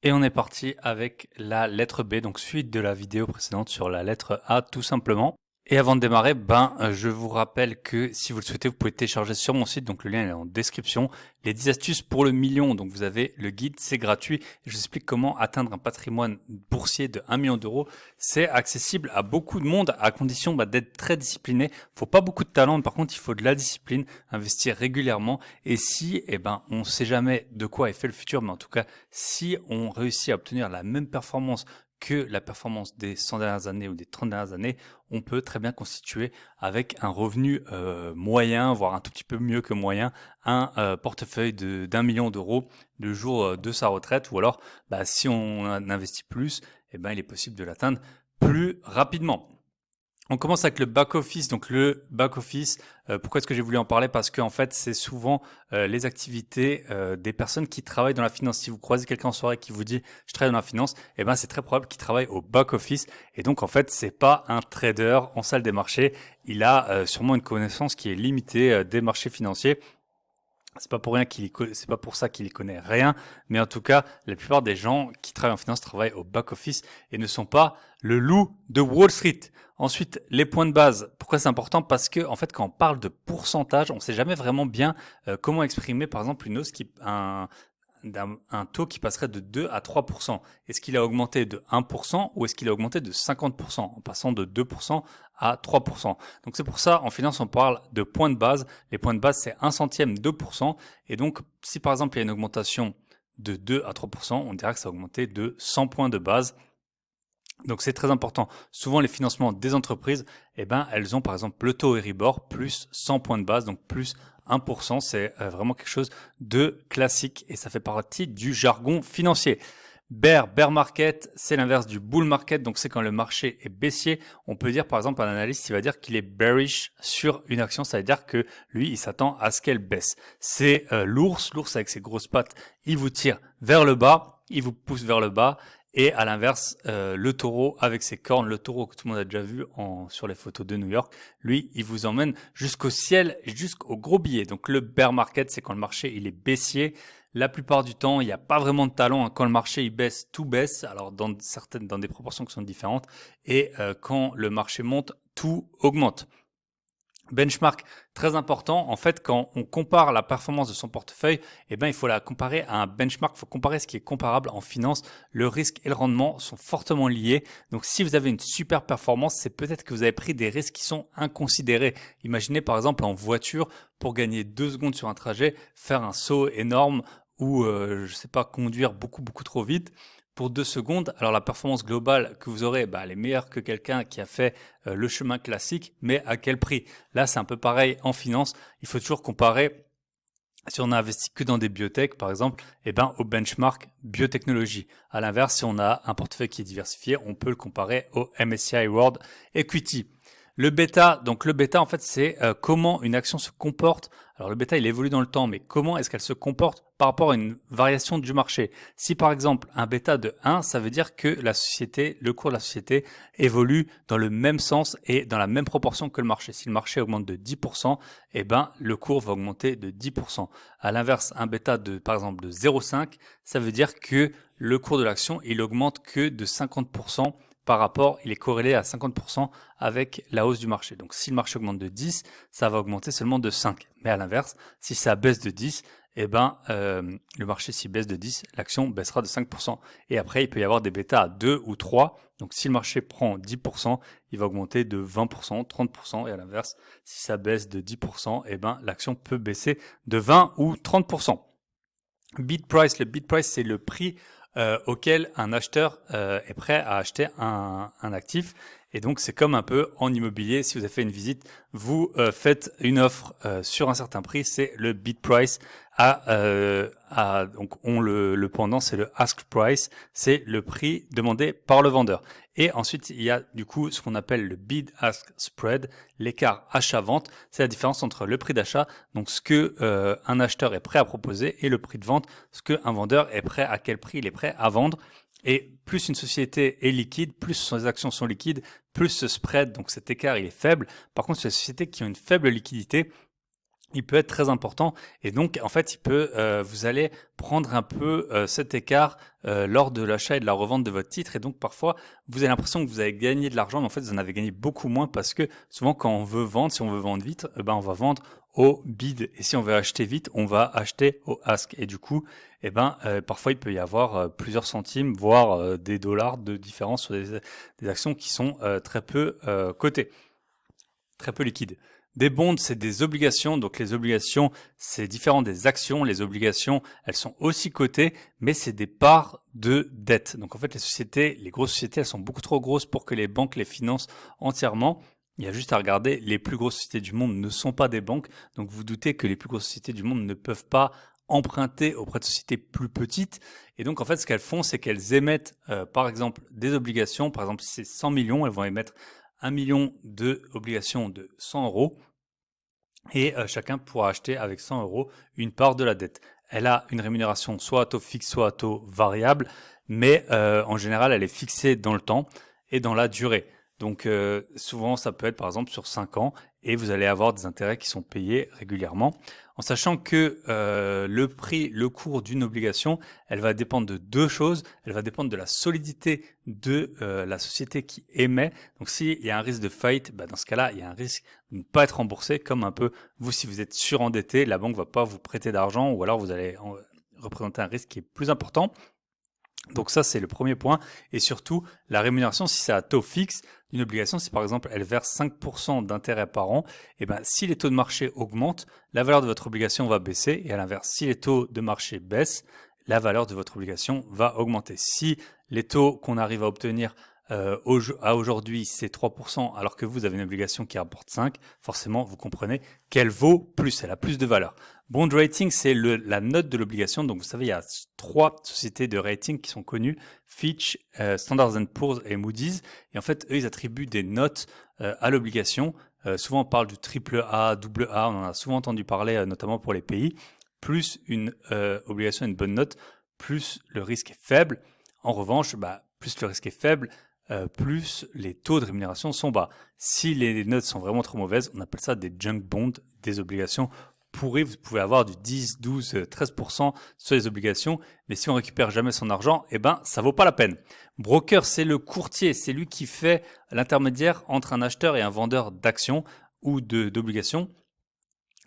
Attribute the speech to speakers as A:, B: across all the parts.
A: Et on est parti avec la lettre B, donc suite de la vidéo précédente sur la lettre A tout simplement. Et avant de démarrer, je vous rappelle que si vous le souhaitez, vous pouvez télécharger sur mon site, donc le lien est en description, les 10 astuces pour le million. Donc vous avez le guide, c'est gratuit. Je vous explique comment atteindre un patrimoine boursier de 1 million d'euros. C'est accessible à beaucoup de monde à condition d'être très discipliné. Faut pas beaucoup de talent, par contre il faut de la discipline, investir régulièrement. Et si, on sait jamais de quoi est fait le futur, mais en tout cas, si on réussit à obtenir la même performance que la performance des 100 dernières années ou des 30 dernières années, on peut très bien constituer avec un revenu moyen, voire un tout petit peu mieux que moyen, un portefeuille d'1 million d'euros le jour de sa retraite. Ou alors, si on investit plus, il est possible de l'atteindre plus rapidement. On commence avec le back-office. Donc le back-office, pourquoi est-ce que j'ai voulu en parler? Parce qu'en fait, c'est souvent les activités des personnes qui travaillent dans la finance. Si vous croisez quelqu'un en soirée qui vous dit « je travaille dans la finance », c'est très probable qu'il travaille au back-office. Et donc, en fait, c'est pas un trader en salle des marchés. Il a sûrement une connaissance qui est limitée des marchés financiers. C'est pas pour rien c'est pas pour ça qu'il y connaît rien, mais en tout cas, la plupart des gens qui travaillent en finance travaillent au back office et ne sont pas le loup de Wall Street. Ensuite, les points de base. Pourquoi c'est important? Parce que en fait, quand on parle de pourcentage, on sait jamais vraiment bien comment exprimer, par exemple, une hausse un taux qui passerait de 2 à 3%. Est-ce qu'il a augmenté de 1% ou est-ce qu'il a augmenté de 50% en passant de 2% à 3%? Donc c'est pour ça, en finance, on parle de points de base. Les points de base, c'est 1 centième, 2%. Et donc, si par exemple, il y a une augmentation de 2 à 3%, on dirait que ça a augmenté de 100 points de base. Donc c'est très important. Souvent les financements des entreprises, elles ont par exemple le taux Euribor plus 100 points de base, donc plus 1%. C'est vraiment quelque chose de classique et ça fait partie du jargon financier. Bear market, c'est l'inverse du bull market, donc c'est quand le marché est baissier. On peut dire par exemple un analyste, il va dire qu'il est bearish sur une action, ça veut dire que lui, il s'attend à ce qu'elle baisse. C'est l'ours avec ses grosses pattes, il vous tire vers le bas, il vous pousse vers le bas. Et à l'inverse, le taureau avec ses cornes, le taureau que tout le monde a déjà vu sur les photos de New York, lui, il vous emmène jusqu'au ciel, jusqu'au gros billet. Donc le bear market, c'est quand le marché il est baissier. La plupart du temps, il n'y a pas vraiment de talent, hein. Quand le marché il baisse, tout baisse. Alors dans des proportions qui sont différentes. Et quand le marché monte, tout augmente. Benchmark, très important. En fait, quand on compare la performance de son portefeuille, il faut la comparer à un benchmark. Il faut comparer ce qui est comparable en finance. Le risque et le rendement sont fortement liés. Donc, si vous avez une super performance, c'est peut-être que vous avez pris des risques qui sont inconsidérés. Imaginez par exemple en voiture, pour gagner 2 secondes sur un trajet, faire un saut énorme ou, je sais pas, conduire beaucoup trop vite pour 2 secondes. Alors la performance globale que vous aurez, elle est meilleure que quelqu'un qui a fait le chemin classique, mais à quel prix? Là, c'est un peu pareil en finance. Il faut toujours comparer. Si on a investi que dans des biotech, par exemple, au benchmark biotechnologie. À l'inverse, si on a un portefeuille qui est diversifié, on peut le comparer au MSCI World Equity. Le bêta, en fait, c'est comment une action se comporte. Alors le bêta, il évolue dans le temps, mais comment est-ce qu'elle se comporte par rapport à une variation du marché? Si par exemple un bêta de 1, ça veut dire que le cours de la société évolue dans le même sens et dans la même proportion que le marché. Si le marché augmente de 10%, le cours va augmenter de 10%. À l'inverse, un bêta par exemple de 0,5, ça veut dire que le cours de l'action, il augmente que de 50% par rapport, il est corrélé à 50% avec la hausse du marché. Donc si le marché augmente de 10, ça va augmenter seulement de 5. Mais à l'inverse, si ça baisse de 10, le marché s'il baisse de 10, l'action baissera de 5%. Et après, il peut y avoir des bêtas à 2 ou 3. Donc si le marché prend 10%, il va augmenter de 20%, 30%. Et à l'inverse, si ça baisse de 10%, l'action peut baisser de 20 ou 30%. Bid price, le bid price, c'est le prix auquel un acheteur est prêt à acheter un actif. Et donc, c'est comme un peu en immobilier. Si vous avez fait une visite, vous faites une offre sur un certain prix, c'est le bid price. Donc, le pendant, c'est le ask price, c'est le prix demandé par le vendeur. Et ensuite, il y a du coup ce qu'on appelle le bid-ask spread, l'écart achat-vente. C'est la différence entre le prix d'achat, donc ce que un acheteur est prêt à proposer, et le prix de vente, ce qu'un vendeur est prêt, à quel prix il est prêt à vendre. Et plus une société est liquide, plus ses actions sont liquides, plus ce spread, donc cet écart, il est faible. Par contre, sur les sociétés qui ont une faible liquidité, il peut être très important et donc en fait, vous allez prendre un peu cet écart lors de l'achat et de la revente de votre titre et donc parfois vous avez l'impression que vous avez gagné de l'argent mais en fait vous en avez gagné beaucoup moins parce que souvent quand on veut vendre, si on veut vendre vite, on va vendre au bid et si on veut acheter vite, on va acheter au ask et du coup, parfois il peut y avoir plusieurs centimes voire des dollars de différence sur des actions qui sont très peu cotées, très peu liquides. Des bonds, c'est des obligations. Donc les obligations, c'est différent des actions. Les obligations, elles sont aussi cotées, mais c'est des parts de dette. Donc en fait, les grosses sociétés, elles sont beaucoup trop grosses pour que les banques les financent entièrement. Il y a juste à regarder, les plus grosses sociétés du monde ne sont pas des banques. Donc vous doutez que les plus grosses sociétés du monde ne peuvent pas emprunter auprès de sociétés plus petites. Et donc en fait, ce qu'elles font, c'est qu'elles émettent, par exemple, des obligations. Par exemple, si c'est 100 millions, elles vont émettre 1 million d'obligations de 100 euros et chacun pourra acheter avec 100 euros une part de la dette. Elle a une rémunération soit à taux fixe, soit à taux variable, mais en général, elle est fixée dans le temps et dans la durée. Donc souvent, ça peut être par exemple sur 5 ans et vous allez avoir des intérêts qui sont payés régulièrement. En sachant que le cours d'une obligation, elle va dépendre de deux choses. Elle va dépendre de la solidité de la société qui émet. Donc s'il y a un risque de faillite, dans ce cas-là, il y a un risque de ne pas être remboursé, comme un peu vous, si vous êtes surendetté, la banque ne va pas vous prêter d'argent ou alors vous allez représenter un risque qui est plus important. Donc ça, c'est le premier point. Et surtout, la rémunération, si c'est à taux fixe d'une obligation, si par exemple elle verse 5% d'intérêt par an, si les taux de marché augmentent, la valeur de votre obligation va baisser. Et à l'inverse, si les taux de marché baissent, la valeur de votre obligation va augmenter. Si les taux qu'on arrive à obtenir à aujourd'hui, c'est 3%, alors que vous avez une obligation qui rapporte 5, forcément, vous comprenez qu'elle vaut plus, elle a plus de valeur. Bond rating, c'est la note de l'obligation. Donc, vous savez, il y a 3 sociétés de rating qui sont connues, Fitch, Standard & Poor's et Moody's. Et en fait, eux, ils attribuent des notes à l'obligation. Souvent, on parle du triple A, double A, on en a souvent entendu parler, notamment pour les pays. Plus une obligation, une bonne note, plus le risque est faible. En revanche, plus le risque est faible, plus les taux de rémunération sont bas. Si les notes sont vraiment trop mauvaises, on appelle ça des junk bonds, des obligations pourries. Vous pouvez avoir du 10, 12, 13% sur les obligations, mais si on récupère jamais son argent, ça vaut pas la peine. Broker, c'est le courtier, c'est lui qui fait l'intermédiaire entre un acheteur et un vendeur d'actions ou d'obligations.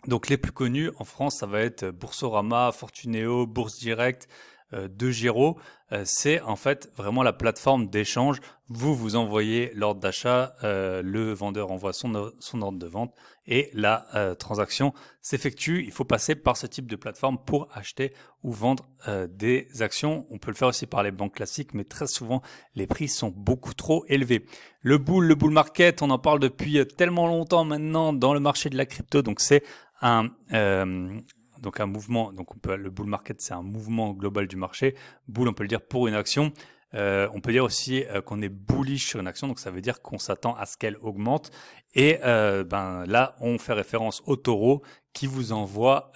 A: Donc les plus connus en France, ça va être Boursorama, Fortuneo, Bourse Direct, De Giro. C'est en fait vraiment la plateforme d'échange. Vous envoyez l'ordre d'achat, le vendeur envoie son ordre de vente et la transaction s'effectue. Il faut passer par ce type de plateforme pour acheter ou vendre des actions. On peut le faire aussi par les banques classiques, mais très souvent les prix sont beaucoup trop élevés. Le bull market, on en parle depuis tellement longtemps maintenant dans le marché de la crypto. Donc c'est un mouvement. Donc le bull market, c'est un mouvement global du marché. Bull, on peut le dire pour une action. On peut dire aussi qu'on est bullish sur une action, donc ça veut dire qu'on s'attend à ce qu'elle augmente. Et là, on fait référence au taureau qui vous envoie,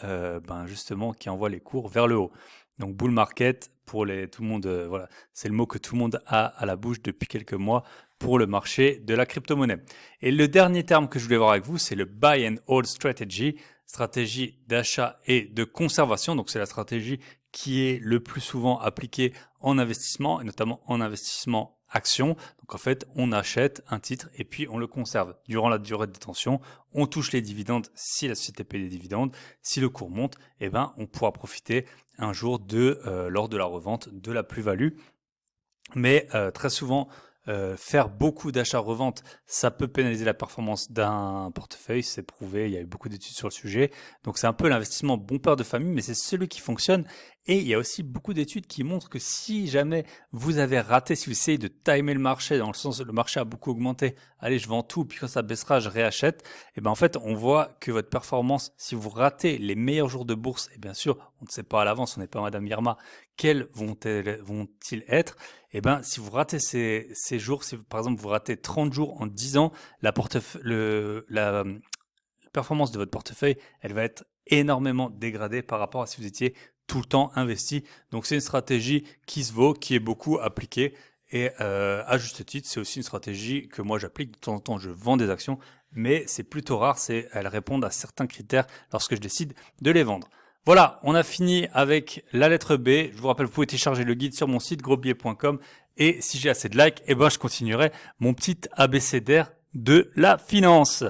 A: justement, qui envoie les cours vers le haut. Donc bull market, tout le monde, voilà, c'est le mot que tout le monde a à la bouche depuis quelques mois pour le marché de la crypto-monnaie. Et le dernier terme que je voulais voir avec vous, c'est le buy and hold strategy, stratégie d'achat et de conservation. Donc c'est la stratégie qui est le plus souvent appliquée en investissement, et notamment en investissement action. Donc en fait, on achète un titre et puis on le conserve. Durant la durée de détention, on touche les dividendes si la société paye des dividendes. Si le cours monte, on pourra profiter un jour lors de la revente de la plus-value. Mais très souvent, faire beaucoup d'achats-reventes, ça peut pénaliser la performance d'un portefeuille, c'est prouvé, il y a eu beaucoup d'études sur le sujet. Donc c'est un peu l'investissement bon père de famille, mais c'est celui qui fonctionne. Et il y a aussi beaucoup d'études qui montrent que si jamais vous avez raté, si vous essayez de timer le marché, dans le sens où le marché a beaucoup augmenté, allez, je vends tout, puis quand ça baissera, je réachète, en fait, on voit que votre performance, si vous ratez les meilleurs jours de bourse, et bien sûr, on ne sait pas à l'avance, on n'est pas Madame Irma, quels vont-ils être? Si vous ratez ces jours, si par exemple vous ratez 30 jours en 10 ans, la performance de votre portefeuille, elle va être énormément dégradée par rapport à si vous étiez tout le temps investi. Donc c'est une stratégie qui se vaut, qui est beaucoup appliquée et à juste titre, c'est aussi une stratégie que moi j'applique. De temps en temps, je vends des actions, mais c'est plutôt rare, elles répondent à certains critères lorsque je décide de les vendre. Voilà, on a fini avec la lettre B. Je vous rappelle, vous pouvez télécharger le guide sur mon site grosbillet.com et si j'ai assez de likes, je continuerai mon petit abécédaire de la finance.